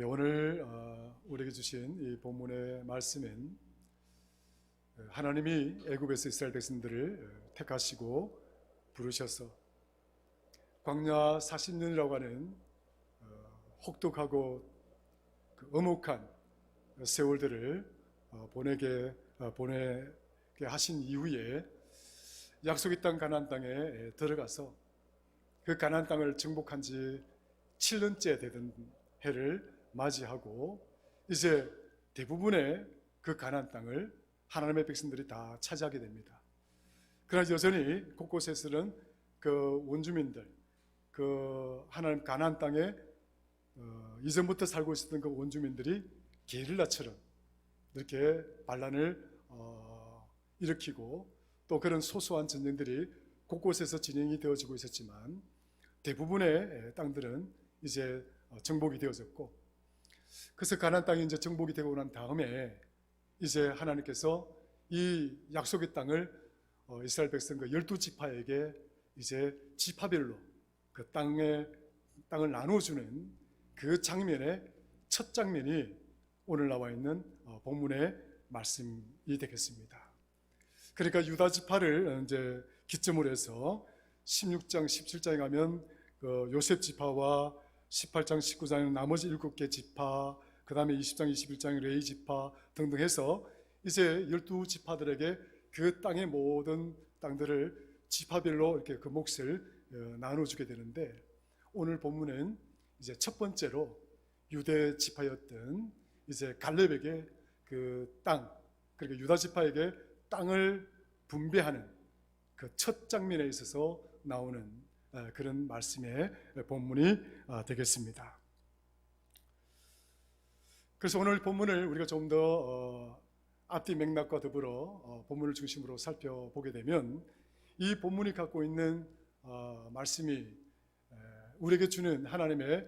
오늘 우리에게 주신 이 본문의 말씀은 하나님이 애굽에서 이스라엘 백성들을 택하시고 부르셔서 광야 40년이라고 하는 혹독하고 엄혹한 세월들을 보내게 하신 이후에 약속의 땅 가나안 땅에 들어가서 그 가나안 땅을 정복한 지 7년째 되던 해를 맞이하고 이제 대부분의 그 가나안 땅을 하나님의 백성들이 다 차지하게 됩니다. 그러나 여전히 곳곳에서는 그 원주민들, 그 하나님 가나안 땅에 이전부터 살고 있었던 그 원주민들이 게릴라처럼 이렇게 반란을 일으키고 또 그런 소소한 전쟁들이 곳곳에서 진행이 되어지고 있었지만 대부분의 땅들은 이제 정복이 되어졌고, 그래서 가나안 땅이 이제 정복이 되고 난 다음에 이제 하나님께서 이 약속의 땅을 이스라엘 백성 그 12지파에게 이제 지파별로 그 땅을 나눠주는 그 장면의 첫 장면이 오늘 나와 있는 본문의 말씀이 되겠습니다. 그러니까 유다 지파를 이제 기점으로 해서 16장, 17장에 가면 그 요셉 지파와 18장, 19장은 나머지 7개 지파, 그 다음에 20장, 21장에 레위 지파 등등 해서 이제 12지파들에게 그 땅의 모든 땅들을 지파별로 이렇게 그 몫을 나눠주게 되는데, 오늘 본문은 이제 첫 번째로 유대 지파였던 이제 갈렙에게 그 땅, 그러니까 유다 지파에게 땅을 분배하는 그 첫 장면에 있어서 나오는 그런 말씀의 본문이 되겠습니다. 그래서 오늘 본문을 우리가 좀 더 앞뒤 맥락과 더불어 본문을 중심으로 살펴보게 되면 이 본문이 갖고 있는 말씀이 우리에게 주는 하나님의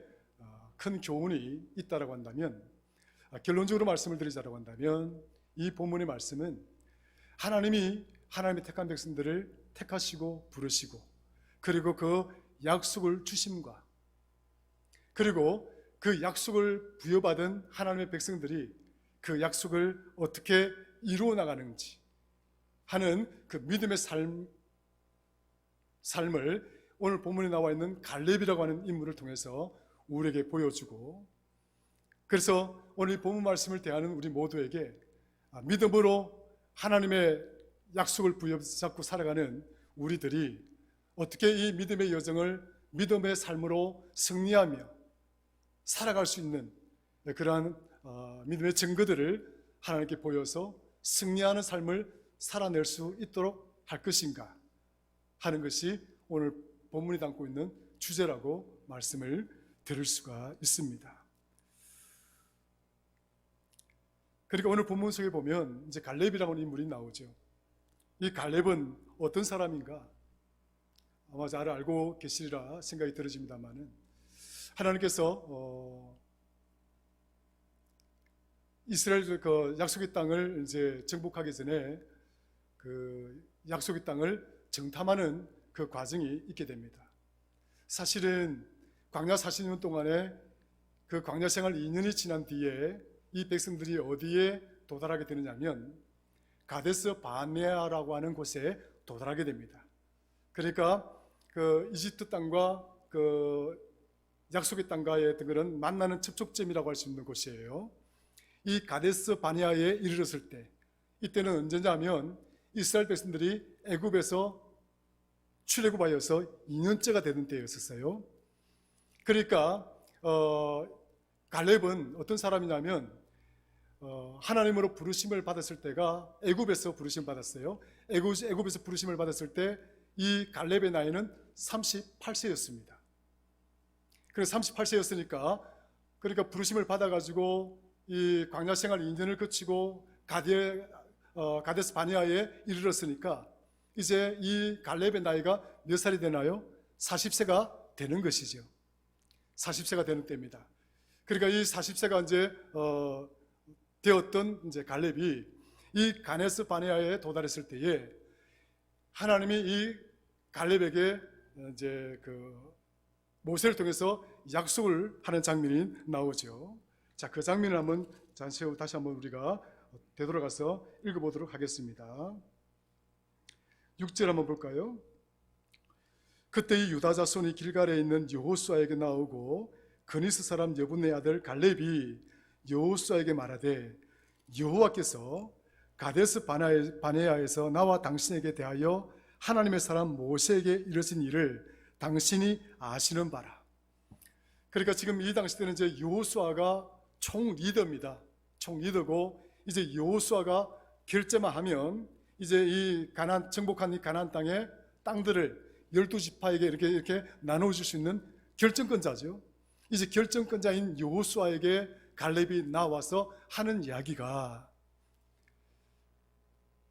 큰 교훈이 있다라고 한다면, 결론적으로 말씀을 드리자라고 한다면 이 본문의 말씀은 하나님이 하나님의 택한 백성들을 택하시고 부르시고 그리고 그 약속을 주심과 그리고 그 약속을 부여받은 하나님의 백성들이 그 약속을 어떻게 이루어 나가는지 하는 그 믿음의 삶을 오늘 본문에 나와 있는 갈렙이라고 하는 인물을 통해서 우리에게 보여주고, 그래서 오늘 본문 말씀을 대하는 우리 모두에게 믿음으로 하나님의 약속을 부여잡고 살아가는 우리들이 어떻게 이 믿음의 여정을 믿음의 삶으로 승리하며 살아갈 수 있는 그러한 믿음의 증거들을 하나님께 보여서 승리하는 삶을 살아낼 수 있도록 할 것인가 하는 것이 오늘 본문이 담고 있는 주제라고 말씀을 드릴 수가 있습니다. 그러니까 오늘 본문 속에 보면 이제 갈렙이라고 하는 인물이 나오죠. 이 갈렙은 어떤 사람인가? 아마 잘 알고 계시리라 생각이 들어집니다만은, 하나님께서 이스라엘 그 약속의 땅을 이제 정복하기 전에 그 약속의 땅을 정탐하는 그 과정이 있게 됩니다. 사실은 광야 40년 동안에 그 광야 생활 2년이 지난 뒤에 이 백성들이 어디에 도달하게 되느냐면 가데스 바네아라고 하는 곳에 도달하게 됩니다. 그러니까 그 이집트 땅과 그 약속의 땅과의 그런 만나는 접촉점이라고 할 수 있는 곳이에요. 이 가데스 바네아에 이르렀을 때, 이때는 언제냐면 이스라엘 백성들이 애굽에서 출애굽하여서 2년째가 되는 때였었어요. 그러니까 갈렙은 어떤 사람이냐면 하나님으로 부르심을 받았을 때가 애굽에서 부르심을 받았어요. 애굽에서 부르심을 받았을 때 이 갈렙의 나이는 38세였습니다. 그래서 38세였으니까 그러니까 부르심을 받아가지고 이 광야 생활 2년을 거치고 가데스 바네아에 이르렀으니까 이제 이 갈렙의 나이가 몇 살이 되나요? 40세가 되는 것이죠. 40세가 되는 때입니다. 그러니까 이 40세가 이제 되었던 이제 갈렙이 이 가데스 바네아에 도달했을 때에 하나님이 이 갈렙에게 이제 그 모세를 통해서 약속을 하는 장면이 나오죠. 자, 그 장면을 한번 다시 한번 우리가 되돌아가서 읽어보도록 하겠습니다. 6절 한번 볼까요? 그때 이 유다 자손이 길갈에 있는 여호수아에게 나오고 그니스 사람 여분의 아들 갈렙이 여호수아에게 말하되 여호와께서 가데스 바네아에서 나와 당신에게 대하여 하나님의 사람 모세에게 이르신 일을 당신이 아시는 바라. 그러니까 지금 이 당시 때는 이제 여호수아가 총 리더입니다. 총 리더고 이제 여호수아가 결재만 하면 이제 이 정복한 이 가나안 땅의 땅들을 12지파에게 이렇게 나눠줄 수 있는 결정권자죠. 이제 결정권자인 여호수아에게 갈렙이 나와서 하는 이야기가,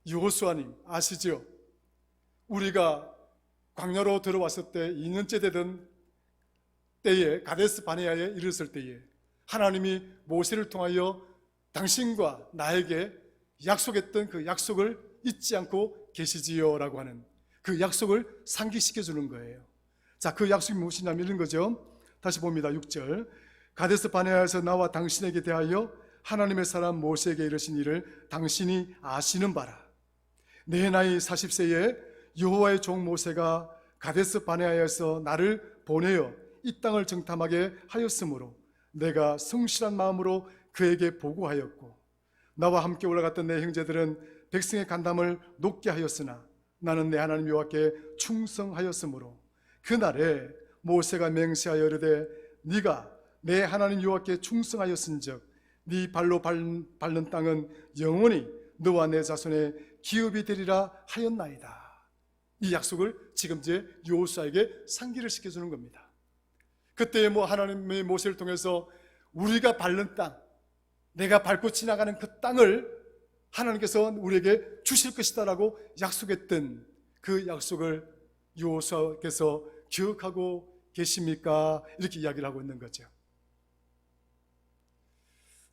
여호수아님 아시죠? 우리가 광야로 들어왔을 때 2년째 되던 때에 가데스 바네아에 이르렀을 때에 하나님이 모세를 통하여 당신과 나에게 약속했던 그 약속을 잊지 않고 계시지요 라고 하는 그 약속을 상기시켜 주는 거예요. 자, 그 약속이 무엇이냐면 이런 거죠. 다시 봅니다. 6절. 가데스 바네아에서 나와 당신에게 대하여 하나님의 사람 모세에게 이르신 일을 당신이 아시는 바라. 내 나이 40세에 여호와의 종 모세가 가데스 바네아에서 나를 보내어 이 땅을 정탐하게 하였으므로 내가 성실한 마음으로 그에게 보고하였고 나와 함께 올라갔던 내 형제들은 백성의 간담을 높게 하였으나 나는 내 하나님 여호와께 충성하였으므로 그날에 모세가 맹세하여 이르되 네가 내 하나님 여호와께 충성하였은즉 네 발로 밟는 땅은 영원히 너와 내 자손의 기업이 되리라 하였나이다. 이 약속을 지금 이제 여호수아에게 상기를 시켜주는 겁니다. 그때 하나님의 모세를 통해서 우리가 밟는 땅, 내가 밟고 지나가는 그 땅을 하나님께서 우리에게 주실 것이다라고 약속했던 그 약속을 여호수아께서 기억하고 계십니까? 이렇게 이야기를 하고 있는 거죠.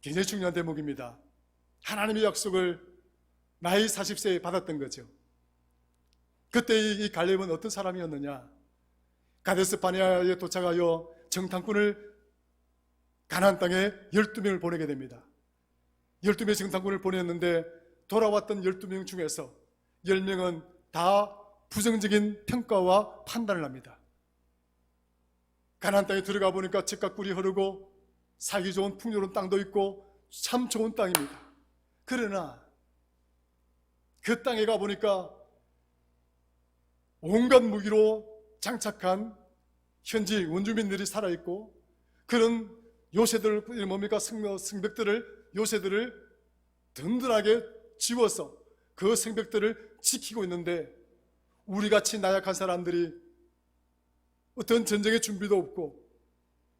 굉장히 중요한 대목입니다. 하나님의 약속을 나이 40세에 받았던 거죠. 그때 이 갈렙은 어떤 사람이었느냐? 가데스 바네아에 도착하여 정탐꾼을 가나안 땅에 12명을 보내게 됩니다. 12명의 정탐꾼을 보냈는데 돌아왔던 12명 중에서 10명은 다 부정적인 평가와 판단을 합니다. 가나안 땅에 들어가 보니까 젖과 꿀이 흐르고 살기 좋은 풍요로운 땅도 있고 참 좋은 땅입니다. 그러나 그 땅에 가보니까 온갖 무기로 장착한 현지 원주민들이 살아있고 그런 요새들, 뭡니까? 성벽들을, 요새들을 든든하게 지워서 그 성벽들을 지키고 있는데 우리같이 나약한 사람들이 어떤 전쟁의 준비도 없고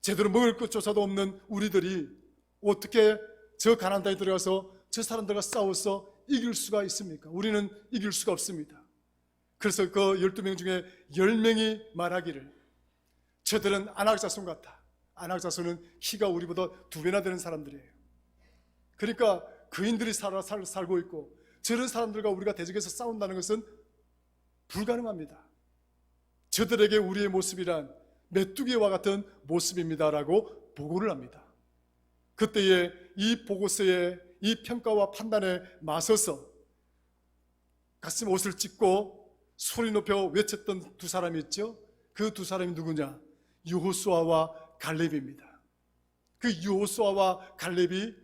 제대로 먹을 것조차도 없는 우리들이 어떻게 저 가나안 땅에 들어가서 저 사람들과 싸워서 이길 수가 있습니까? 우리는 이길 수가 없습니다. 그래서 그 12명 중에 10명이 말하기를 저들은 아낙자손 같아. 아낙자손은 키가 우리보다 2배나 되는 사람들이에요. 그러니까 그인들이 살고 있고 저런 사람들과 우리가 대적해서 싸운다는 것은 불가능합니다. 저들에게 우리의 모습이란 메뚜기와 같은 모습입니다라고 보고를 합니다. 그때에 이 보고서에 이 평가와 판단에 맞서서 가슴 옷을 찢고 소리 높여 외쳤던 두 사람이 있죠. 그 두 사람이 누구냐? 여호수아와 갈렙입니다. 그 여호수아와 갈렙이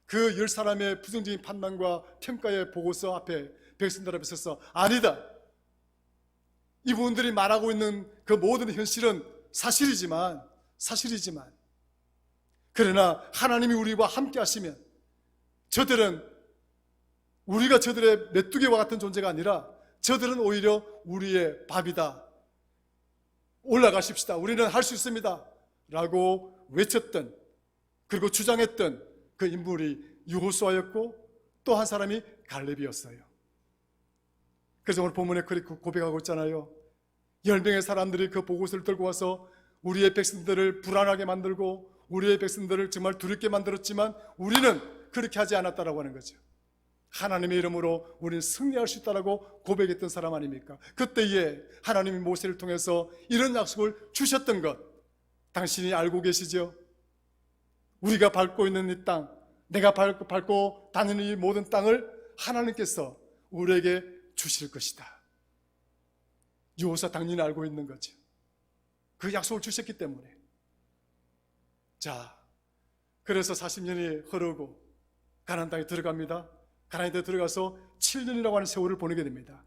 그 10사람의 부정적인 판단과 평가의 보고서 앞에 백성들 앞에 서서 아니다, 이분들이 말하고 있는 그 모든 현실은 사실이지만 그러나 하나님이 우리와 함께 하시면 저들은 우리가 저들의 메뚜기와 같은 존재가 아니라 저들은 오히려 우리의 밥이다. 올라가십시다. 우리는 할 수 있습니다. 라고 외쳤던, 그리고 주장했던 그 인물이 여호수아였고 또 한 사람이 갈렙이었어요. 그래서 오늘 본문에 그렇게 고백하고 있잖아요. 10명의 사람들이 그 보고서를 들고 와서 우리의 백성들을 불안하게 만들고 우리의 백성들을 정말 두렵게 만들었지만 우리는 그렇게 하지 않았다라고 하는 거죠. 하나님의 이름으로 우리는 승리할 수 있다라고 고백했던 사람 아닙니까? 그때에 하나님이 모세를 통해서 이런 약속을 주셨던 것 당신이 알고 계시죠? 우리가 밟고 있는 이 땅, 내가 밟고 다니는 이 모든 땅을 하나님께서 우리에게 주실 것이다. 여호수아 당연히 알고 있는 거죠. 그 약속을 주셨기 때문에. 자, 그래서 40년이 흐르고 가나안 땅에 들어갑니다. 가나안 땅에 들어가서 7년이라고 하는 세월을 보내게 됩니다.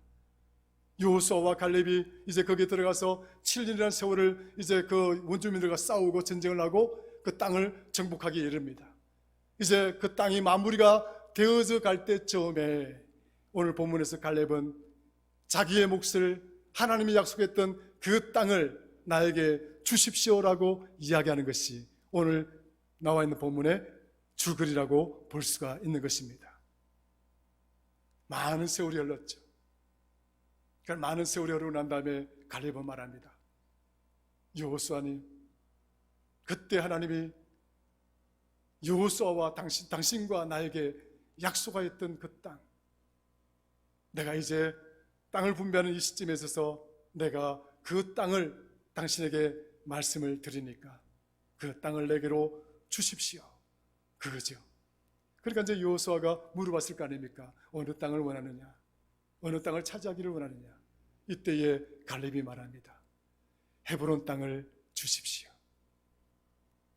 여호수아와 갈렙이 이제 거기에 들어가서 7년이라는 세월을 이제 그 원주민들과 싸우고 전쟁을 하고 그 땅을 정복하기 이릅니다. 이제 그 땅이 마무리가 되어져 갈 때쯤에 오늘 본문에서 갈렙은 자기의 몫을 하나님이 약속했던 그 땅을 나에게 주십시오라고 이야기하는 것이 오늘 나와 있는 본문의 줄거리라고 볼 수가 있는 것입니다. 많은 세월이 흘렀죠. 그러니까 많은 세월이 흐르고 난 다음에 갈렙은 말합니다. 여호수아님, 그때 하나님이 여호수아와 당신과 나에게 약속하였던 그 땅, 내가 이제 땅을 분배하는 이 시점에 있어서 내가 그 땅을 당신에게 말씀을 드리니까 그 땅을 내게로 주십시오. 그거죠. 그러니까 이제 여호수아가 물어봤을 거 아닙니까? 어느 땅을 원하느냐? 어느 땅을 차지하기를 원하느냐? 이때에 갈렙이 말합니다. 헤브론 땅을 주십시오.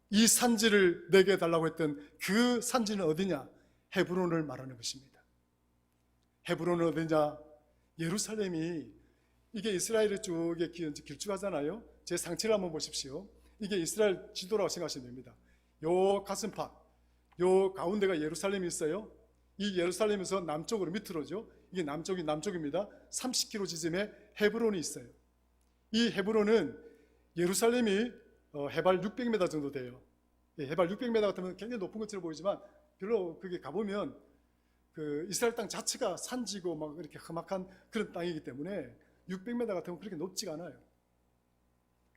이 산지를 내게 달라고 했던 그 산지는 어디냐? 헤브론을 말하는 것입니다. 헤브론은 어디냐? 예루살렘이, 이게 이스라엘의 쪽에 길쭉하잖아요. 제 상체를 한번 보십시오. 이게 이스라엘 지도라고 생각하시면 됩니다. 요 가슴팍, 요 가운데가 예루살렘이 있어요. 이 예루살렘에서 남쪽으로 밑으로죠. 이게 남쪽입니다. 30km 지점에 헤브론이 있어요. 이 헤브론은 예루살렘이 해발 600m 정도 돼요. 해발 600m 같으면 굉장히 높은 것처럼 보이지만 별로 그게 가보면 그 이스라엘 땅 자체가 산지고 막 이렇게 험악한 그런 땅이기 때문에 600m 같으면 그렇게 높지가 않아요.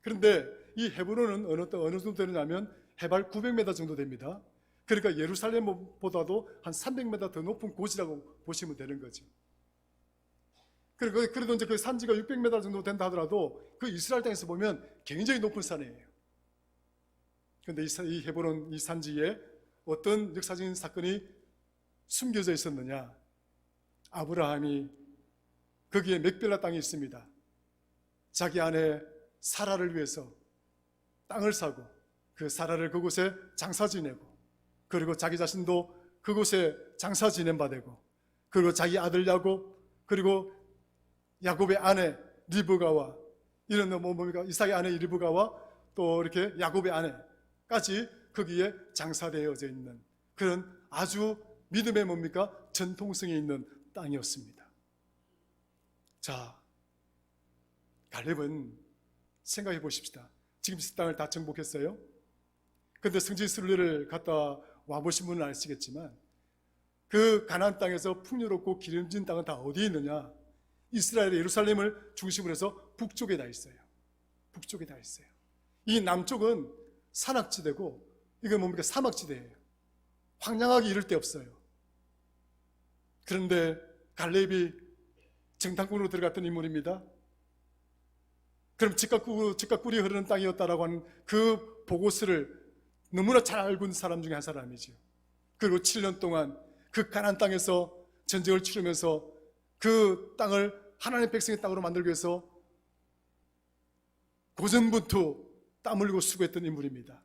그런데 이 헤브론은 어느 정도 되느냐면 해발 900m 정도 됩니다. 그러니까 예루살렘보다도 한 300m 더 높은 곳이라고 보시면 되는 거죠. 그래도 이제 그 산지가 600m 정도 된다 하더라도 그 이스라엘 땅에서 보면 굉장히 높은 산이에요. 그런데 이 헤브론 이 산지에 어떤 역사적인 사건이 숨겨져 있었느냐? 아브라함이 거기에 맥벨라 땅이 있습니다. 자기 아내 사라를 위해서 땅을 사고 그 사라를 그곳에 장사 지내고 그리고 자기 자신도 그곳에 장사 지낸 바 되고 그리고 자기 아들 야곱 그리고 야곱의 아내 리브가와 이런 뭡니까? 이삭의 아내 리브가와 또 이렇게 야곱의 아내까지 거기에 장사되어져 있는 그런 아주 믿음의 뭡니까? 전통성이 있는 땅이었습니다. 자, 갈렙은 생각해 보십시다. 지금 이 땅을 다 정복했어요. 그런데 성지 순례를 갔다 와보신 분은 아시겠지만 그 가나안 땅에서 풍요롭고 기름진 땅은 다 어디에 있느냐? 이스라엘의 예루살렘을 중심으로 해서 북쪽에 다 있어요. 북쪽에 다 있어요. 이 남쪽은 산악지대고 이건 뭡니까? 사막지대예요. 황량하기 이를 데 없어요. 그런데 갈렙이 정탐꾼으로 들어갔던 인물입니다. 그럼 즉각 꿀이 흐르는 땅이었다라고 하는 그 보고서를 너무나 잘 알고 있는 사람 중에 한 사람이죠. 그리고 7년 동안 그 가나안 땅에서 전쟁을 치르면서 그 땅을 하나님의 백성의 땅으로 만들기 위해서 고전분투 땀 흘리고 수고했던 인물입니다.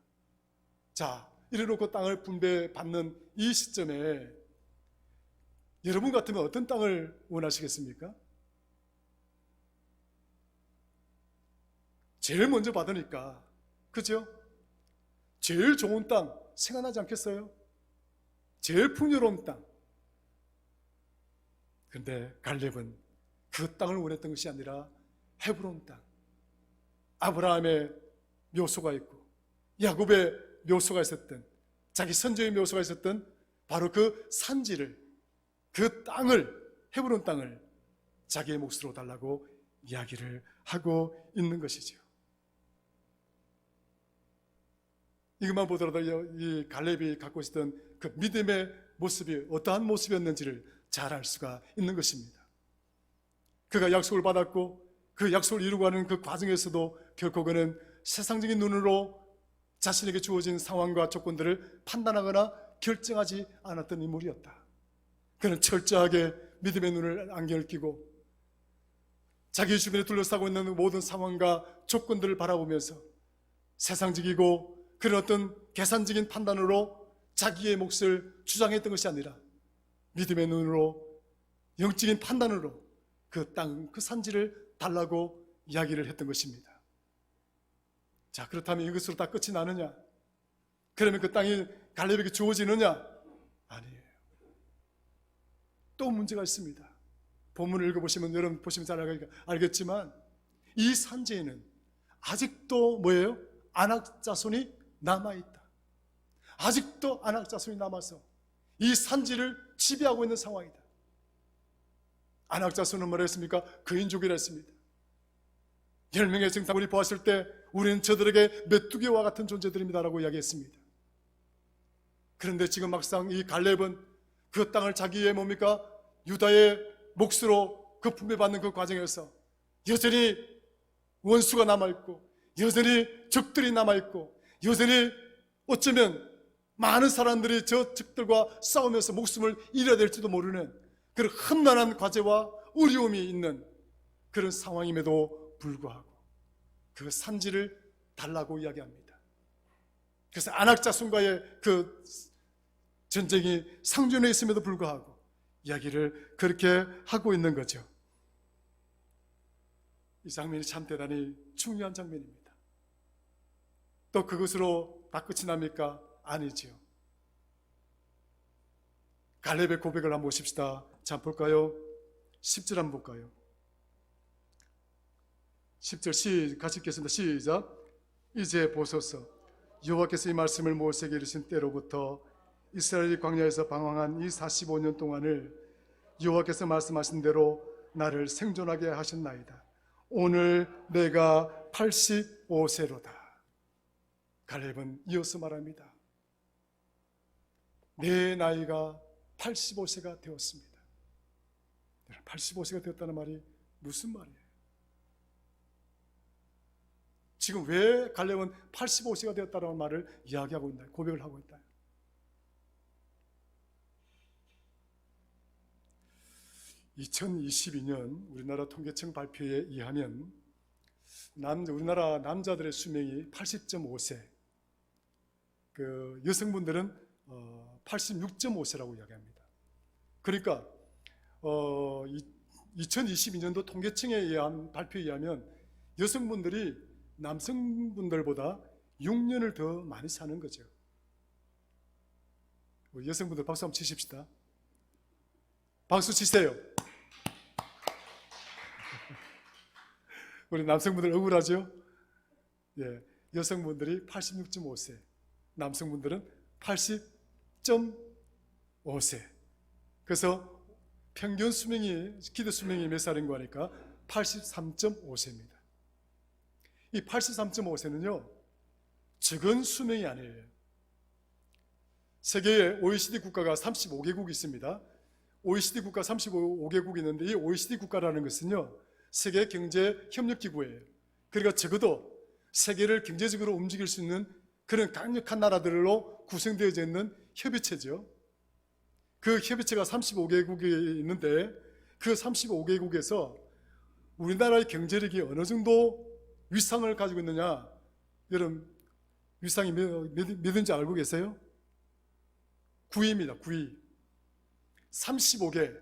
자, 이래놓고 땅을 분배받는 이 시점에 여러분 같으면 어떤 땅을 원하시겠습니까? 제일 먼저 받으니까, 그죠? 제일 좋은 땅 생각나지 않겠어요? 제일 풍요로운 땅. 그런데 갈렙은 그 땅을 원했던 것이 아니라 헤브론 땅, 아브라함의 묘소가 있고 야곱의 묘소가 있었던, 자기 선조의 묘소가 있었던 바로 그 산지를, 그 땅을, 헤브론 땅을 자기의 몫으로 달라고 이야기를 하고 있는 것이죠. 이것만 보더라도 이 갈렙이 갖고 있었던 그 믿음의 모습이 어떠한 모습이었는지를 잘 알 수가 있는 것입니다. 그가 약속을 받았고 그 약속을 이루고 가는 그 과정에서도 결코 그는 세상적인 눈으로 자신에게 주어진 상황과 조건들을 판단하거나 결정하지 않았던 인물이었다. 그는 철저하게 믿음의 눈을 안경을 끼고 자기 주변에 둘러싸고 있는 모든 상황과 조건들을 바라보면서 세상적이고 그런 어떤 계산적인 판단으로 자기의 몫을 주장했던 것이 아니라 믿음의 눈으로 영적인 판단으로 그 땅, 그 산지를 달라고 이야기를 했던 것입니다. 자, 그렇다면 이것으로 다 끝이 나느냐? 그러면 그 땅이 갈렙에게 주어지느냐? 아니에요. 또 문제가 있습니다. 본문을 읽어보시면, 여러분 보시면 잘 알겠지만 이 산지에는 아직도 뭐예요? 아낙 자손이 남아있다. 아직도 아낙 자손이 남아서 이 산지를 지배하고 있는 상황이다. 아낙 자손은 뭐라 했습니까? 그인족이라 했습니다. 10명의 정탐을 보았을 때 우리는 저들에게 메뚜기와 같은 존재들입니다라고 이야기했습니다. 그런데 지금 막상 이 갈렙은 그 땅을 자기의 뭡니까? 유다의 몫으로 그 분배받는 그 과정에서 여전히 원수가 남아있고 여전히 적들이 남아있고 여전히 어쩌면 많은 사람들이 저 적들과 싸우면서 목숨을 잃어야 될지도 모르는 그런 험난한 과제와 어려움이 있는 그런 상황임에도 불구하고 그 산지를 달라고 이야기합니다. 그래서 아낙 자손과의 그 전쟁이 상존해 있음에도 불구하고 이야기를 그렇게 하고 있는 거죠. 이 장면이 참 대단히 중요한 장면입니다. 또 그것으로 다 끝이 납니까? 아니지요. 갈렙의 고백을 한번 보십시다. 자, 볼까요? 10절 한번 볼까요? 10절 같이 읽겠습니다. 시작. 이제 보소서, 여호와께서 이 말씀을 모세에게 이르신 때로부터 이스라엘이 광야에서 방황한 이 45년 동안을 여호와께서 말씀하신 대로 나를 생존하게 하셨나이다. 오늘 내가 85세로다. 갈렙은 이어서 말합니다. 내 나이가 85세가 되었습니다. 85세가 되었다는 말이 무슨 말이에요? 지금 왜 갈렙은 85세가 되었다는 말을 이야기하고 있나요? 고백을 하고 있나요? (2022년) 우리나라 통계청 발표에 의하면 우리나라 남자들의 수명이 80.5세, 그 여성분들은 86.5세라고 이야기합니다. 그러니까 2022년도 통계청에 의한 발표에 의하면 여성분들이 남성분들보다 6년을 더 많이 사는 거죠. 우리 여성분들 박수 한번 치십시다. 박수 치세요. 우리 남성분들 억울하죠? 예, 여성분들이 86.5세, 남성분들은 80.5세. 그래서 평균 수명이, 기대 수명이 몇 살인가 하니까 83.5세입니다. 이 83.5세는요, 적은 수명이 아니에요. 세계에 OECD 국가가 35개국이 있습니다. OECD 국가 35개국이 있는데 이 OECD 국가라는 것은요, 세계 경제 협력 기구예요. 그러니까 적어도 세계를 경제적으로 움직일 수 있는 그런 강력한 나라들로 구성되어져 있는 협의체죠. 그 협의체가 35개국이 있는데 그 35개국에서 우리나라의 경제력이 어느 정도 위상을 가지고 있느냐, 여러분 위상이 몇인지 알고 계세요? 9위입니다. 9위. 35개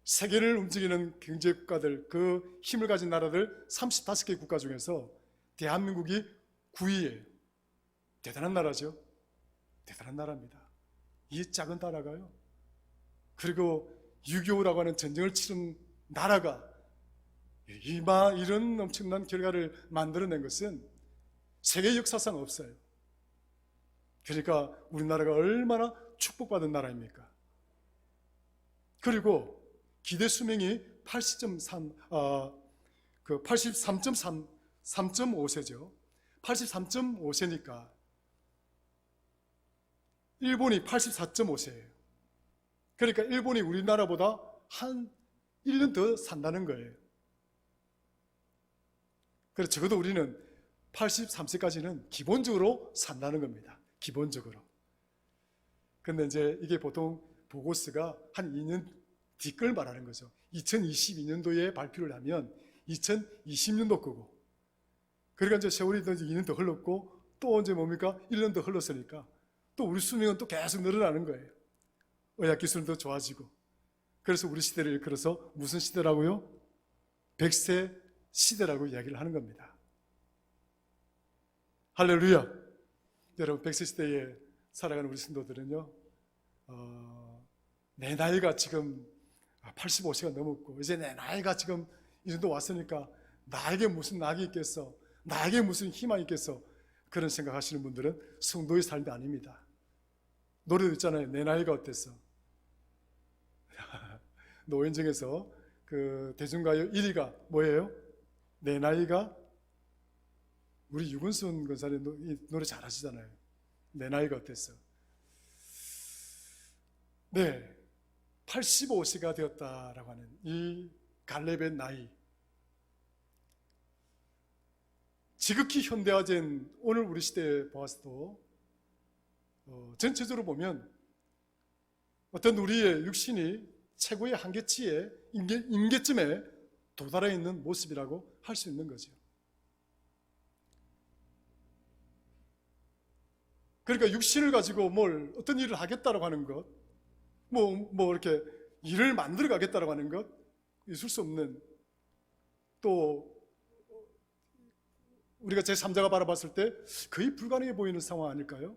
세계를 움직이는 경제국가들, 그 힘을 가진 나라들 35개 국가 중에서 대한민국이 9위예요. 대단한 나라죠. 대단한 나라입니다. 이 작은 나라가요, 그리고 6.25라고 하는 전쟁을 치른 나라가 이런 엄청난 결과를 만들어낸 것은 세계 역사상 없어요. 그러니까 우리나라가 얼마나 축복받은 나라입니까? 그리고 기대 수명이 83.5세죠. 83.5세니까 일본이 84.5세예요. 그러니까 일본이 우리나라보다 한 1년 더 산다는 거예요. 그래서 적어도 우리는 83세까지는 기본적으로 산다는 겁니다. 기본적으로. 근데 이제 이게 보통 보고서가 한 2년 뒤걸 말하는 거죠. 2022년도에 발표를 하면 2020년도 거고. 그러니까 이제 세월이 이제 2년 더 흘렀고 또 언제 뭡니까? 1년 더 흘렀으니까 또 우리 수명은 또 계속 늘어나는 거예요. 의학 기술은 더 좋아지고. 그래서 우리 시대를 일컬어서 무슨 시대라고요? 100세 시대라고 이야기를 하는 겁니다. 할렐루야. 여러분 100세 시대에 살아가는 우리 성도들은요, 내 나이가 지금 85세가 넘었고 이제 내 나이가 지금 이 정도 왔으니까 나에게 무슨 낙이 있겠어, 나에게 무슨 희망이 있겠어, 그런 생각하시는 분들은 성도의 삶이 아닙니다. 노래도 있잖아요. 내 나이가 어땠어? 노인정에서 그 대중가요 1위가 뭐예요? 내 나이가, 우리 유근순 권사님 노래 잘하시잖아요. 내 나이가 어땠어? 네, 85세가 되었다라고 하는 이 갈렙의 나이, 지극히 현대화된 오늘 우리 시대에 보아서도 전체적으로 보면 어떤 우리의 육신이 최고의 한계치에 임계점에 도달해 있는 모습이라고 할 수 있는 거죠. 그러니까 육신을 가지고 어떤 일을 하겠다라고 하는 것, 이렇게 일을 만들어 가겠다라고 하는 것, 있을 수 없는, 또 우리가 제3자가 바라봤을 때 거의 불가능해 보이는 상황 아닐까요?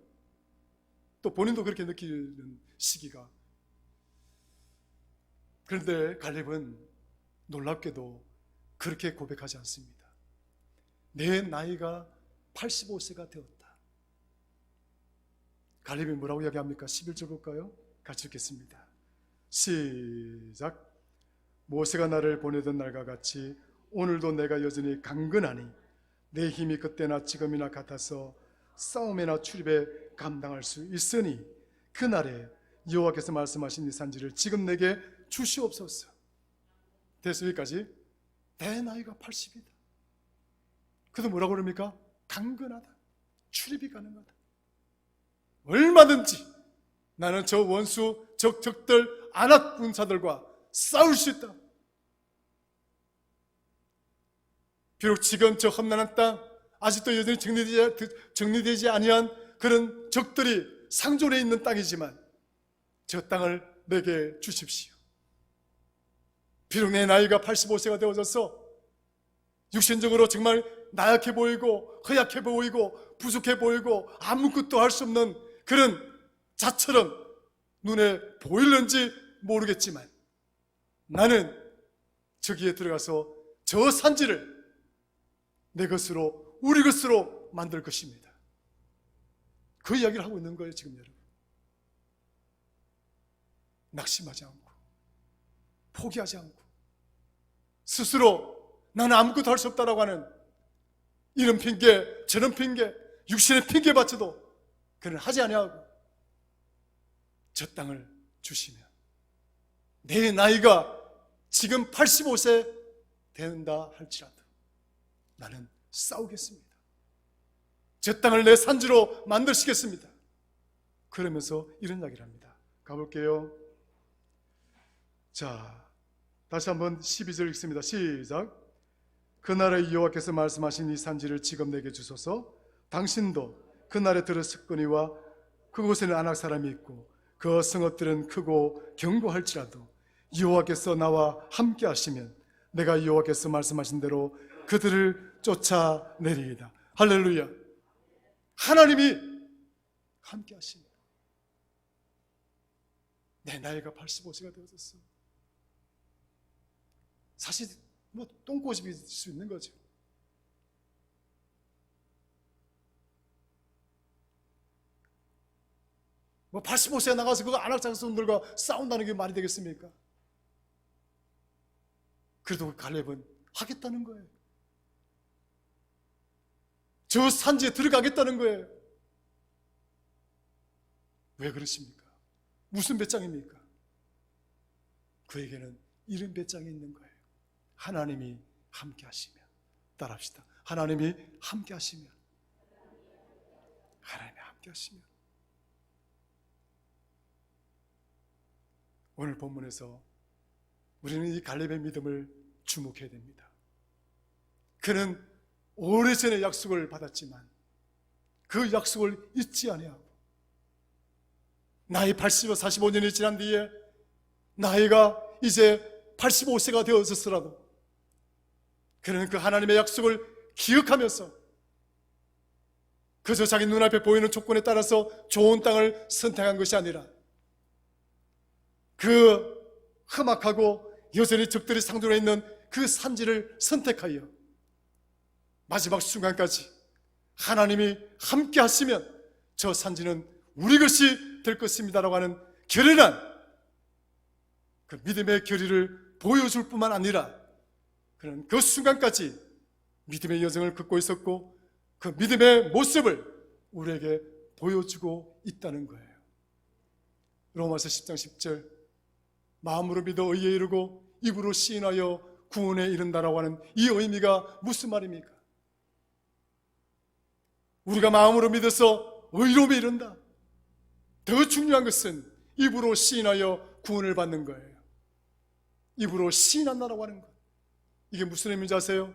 또 본인도 그렇게 느끼는 시기가. 그런데 갈렙은 놀랍게도 그렇게 고백하지 않습니다. 내 나이가 85세가 되었다. 갈렙이 뭐라고 이야기합니까? 11절 볼까요? 같이 읽겠습니다. 시작. 모세가 나를 보내던 날과 같이 오늘도 내가 여전히 강건하니 내 힘이 그때나 지금이나 같아서 싸움이나 출입에 감당할 수 있으니 그날에 여호와께서 말씀하신 이 산지를 지금 내게 주시옵소서. 됐어, 여기까지. 내 나이가 80이다. 그래서 뭐라고 그럽니까? 강건하다. 출입이 가능하다. 얼마든지 나는 저 원수, 적들, 안악 군사들과 싸울 수 있다. 비록 지금 저 험난한 땅, 아직도 여전히 정리되지 아니한 그런 적들이 상존해 있는 땅이지만 저 땅을 내게 주십시오. 비록 내 나이가 85세가 되어져서 육신적으로 정말 나약해 보이고 허약해 보이고 부족해 보이고 아무것도 할 수 없는 그런 자처럼 눈에 보일는지 모르겠지만 나는 저기에 들어가서 저 산지를 내 것으로, 우리 것으로 만들 것입니다. 그 이야기를 하고 있는 거예요, 지금 여러분. 낙심하지 않고, 포기하지 않고, 스스로 나는 아무것도 할 수 없다라고 하는 이런 핑계, 저런 핑계, 육신의 핑계 받쳐도 그는 하지 아니하고 저 땅을 주시면 내 나이가 지금 85세 된다 할지라도 나는 싸우겠습니다. 저 땅을 내 산지로 만드시겠습니다. 그러면서 이런 이야기를 합니다. 가볼게요. 자, 다시 한번 12절 읽습니다. 시작. 그날에 여호와께서 말씀하신 이 산지를 지금 내게 주소서. 당신도 그날에 들었을거니와 그곳에는 안악 사람이 있고 그 성읍들은 크고 견고할지라도 여호와께서 나와 함께 하시면 내가 여호와께서 말씀하신 대로 그들을 쫓아내리이다. 할렐루야. 하나님이 함께 하십니다. 내 나이가 85세가 되어졌어. 사실 똥꼬집일 수 있는 거죠. 뭐 85세에 나가서 그거 안악장성들과 싸운다는 게 말이 되겠습니까? 그래도 갈렙은 하겠다는 거예요. 저 산지에 들어가겠다는 거예요. 왜 그러십니까? 무슨 배짱입니까? 그에게는 이런 배짱이 있는 거예요. 하나님이 함께 하시면. 따라합시다. 하나님이 함께 하시면, 오늘 본문에서 우리는 이 갈렙의 믿음을 주목해야 됩니다. 그는 오래전에 약속을 받았지만 그 약속을 잊지 아니하고 나이 80, 45년이 지난 뒤에 나이가 이제 85세가 되어졌으라도 그는 그 하나님의 약속을 기억하면서 그저 자기 눈앞에 보이는 조건에 따라서 좋은 땅을 선택한 것이 아니라 그 험악하고 여전히 적들이 상존해 있는 그 산지를 선택하여 마지막 순간까지 하나님이 함께 하시면 저 산지는 우리 것이 될 것입니다라고 하는 결연한 그 믿음의 결의를 보여줄 뿐만 아니라 그는 그 순간까지 믿음의 여정을 걷고 있었고 그 믿음의 모습을 우리에게 보여주고 있다는 거예요. 로마서 10장 10절, 마음으로 믿어 의에 이르고 입으로 시인하여 구원에 이른다라고 하는 이 의미가 무슨 말입니까? 우리가 마음으로 믿어서 의로움에 이른다. 더 중요한 것은 입으로 시인하여 구원을 받는 거예요. 입으로 시인한다라고 하는 것, 이게 무슨 의미인지 아세요?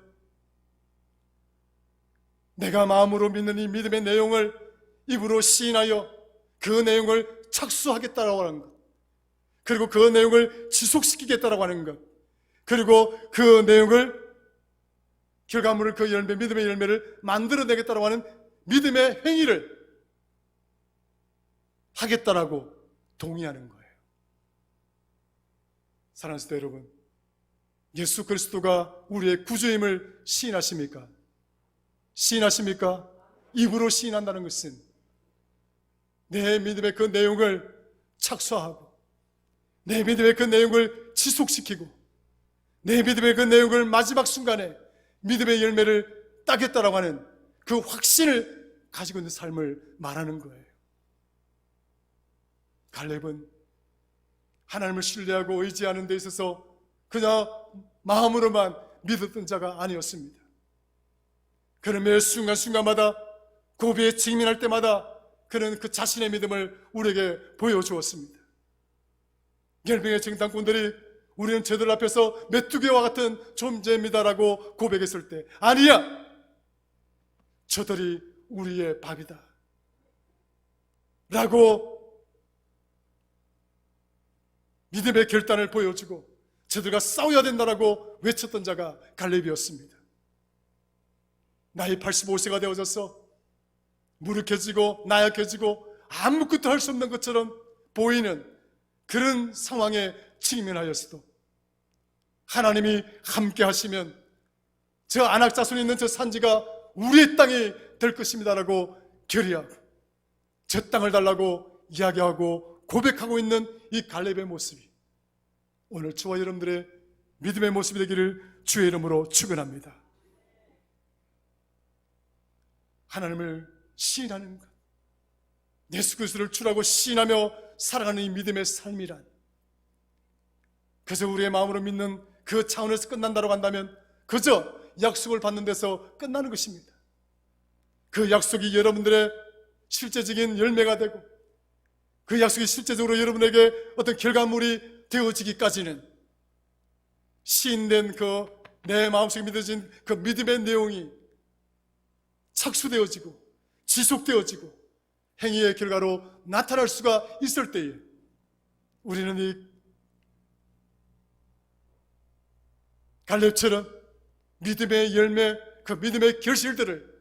내가 마음으로 믿는 이 믿음의 내용을 입으로 시인하여 그 내용을 착수하겠다라고 하는 것, 그리고 그 내용을 지속시키겠다라고 하는 것, 그리고 그 내용을 결과물을 그 열매, 믿음의 열매를 만들어내겠다라고 하는 믿음의 행위를 하겠다라고 동의하는 거예요. 사랑하는 성도 여러분, 예수 그리스도가 우리의 구주임을 시인하십니까? 시인하십니까? 입으로 시인한다는 것은 내 믿음의 그 내용을 착수하고 내 믿음의 그 내용을 지속시키고 내 믿음의 그 내용을 마지막 순간에 믿음의 열매를 따겠다라고 하는 그 확신을 가지고 있는 삶을 말하는 거예요. 갈렙은 하나님을 신뢰하고 의지하는 데 있어서 그냥 마음으로만 믿었던 자가 아니었습니다. 그는 매 순간순간마다 고비에 직면할 때마다 그는 그 자신의 믿음을 우리에게 보여주었습니다. 10명의 정탐꾼들이 우리는 저들 앞에서 메뚜기와 같은 존재입니다라고 고백했을 때, 아니야, 저들이 우리의 밥이다 라고 믿음의 결단을 보여주고 저들과 싸워야 된다라고 외쳤던 자가 갈렙이었습니다. 나이 85세가 되어져서 무력해지고 나약해지고 아무것도 할 수 없는 것처럼 보이는 그런 상황에 직면하였어도 하나님이 함께 하시면 저 안악자손이 있는 저 산지가 우리의 땅이 될 것입니다라고 결의하고 저 땅을 달라고 이야기하고 고백하고 있는 이 갈렙의 모습이 오늘 저와 여러분들의 믿음의 모습이 되기를 주의 이름으로 축원합니다. 하나님을 시인하는 것, 예수 그리스도를 주라고 시인하며 살아가는 이 믿음의 삶이란, 그저 우리의 마음으로 믿는 그 차원에서 끝난다고 한다면 그저 약속을 받는 데서 끝나는 것입니다. 그 약속이 여러분들의 실제적인 열매가 되고 그 약속이 실제적으로 여러분에게 어떤 결과물이 되어지기까지는 시인된 그 내 마음속에 믿어진 그 믿음의 내용이 착수되어지고 지속되어지고 행위의 결과로 나타날 수가 있을 때에 우리는 이 갈렙처럼 믿음의 열매, 그 믿음의 결실들을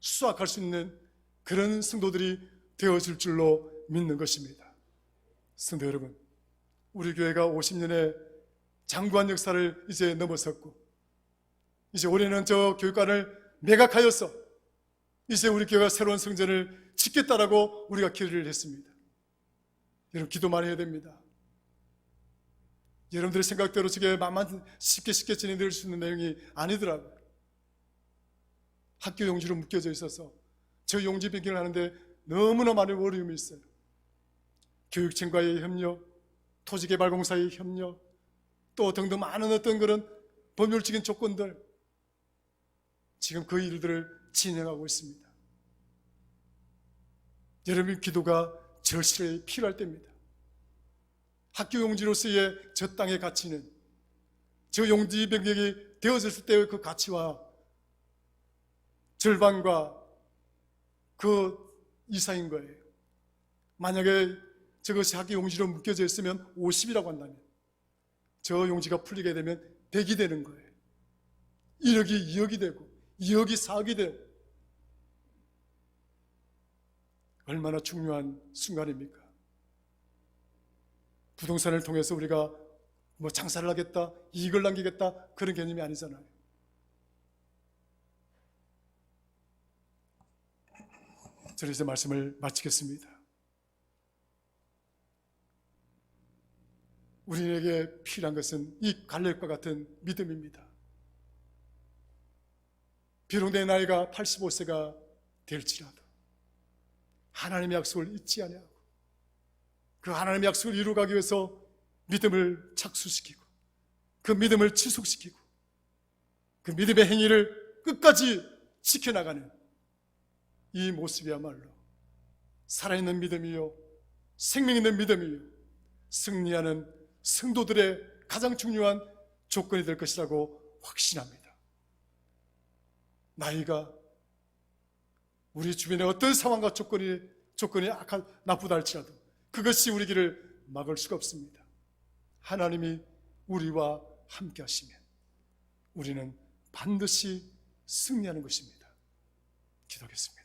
수확할 수 있는 그런 성도들이 되어질 줄로 믿는 것입니다. 성도 여러분, 우리 교회가 50년의 장구한 역사를 이제 넘어섰고 이제 올해는 저 교육관을 매각하여서 이제 우리 교회가 새로운 성전을 짓겠다라고 우리가 기도를 했습니다. 여러분, 기도 많이 해야 됩니다. 여러분들의 생각대로 저게 쉽게 진행될 수 있는 내용이 아니더라고요. 학교 용지로 묶여져 있어서 저 용지 변경을 하는데 너무나 많은 어려움이 있어요. 교육청과의 협력, 토지개발공사의 협력, 또 등등 많은 어떤 그런 법률적인 조건들, 지금 그 일들을 진행하고 있습니다. 여러분 기도가 절실히 필요할 때입니다. 학교 용지로서의 저 땅의 가치는 저 용지 병력이 되어졌을 때의 그 가치와 절반과 그 이상인 거예요. 만약에 저것이 학교 용지로 묶여져 있으면 50이라고 한다면 저 용지가 풀리게 되면 100이 되는 거예요. 1억이 2억이 되고 2억이 4억이 되고 얼마나 중요한 순간입니까? 부동산을 통해서 우리가 뭐 장사를 하겠다, 이익을 남기겠다 그런 개념이 아니잖아요. 저는 이제 말씀을 마치겠습니다. 우리에게 필요한 것은 이 갈렙과 같은 믿음입니다. 비록 내 나이가 85세가 될지라도 하나님의 약속을 잊지 아니하고 그 하나님의 약속을 이루어가기 위해서 믿음을 착수시키고 그 믿음을 지속시키고 그 믿음의 행위를 끝까지 지켜나가는 이 모습이야말로 살아있는 믿음이요 생명 있는 믿음이요 승리하는 성도들의 가장 중요한 조건이 될 것이라고 확신합니다. 나이가 우리 주변의 어떤 상황과 조건이 나쁘다 할지라도 그것이 우리 길을 막을 수가 없습니다. 하나님이 우리와 함께 하시면 우리는 반드시 승리하는 것입니다. 기도하겠습니다.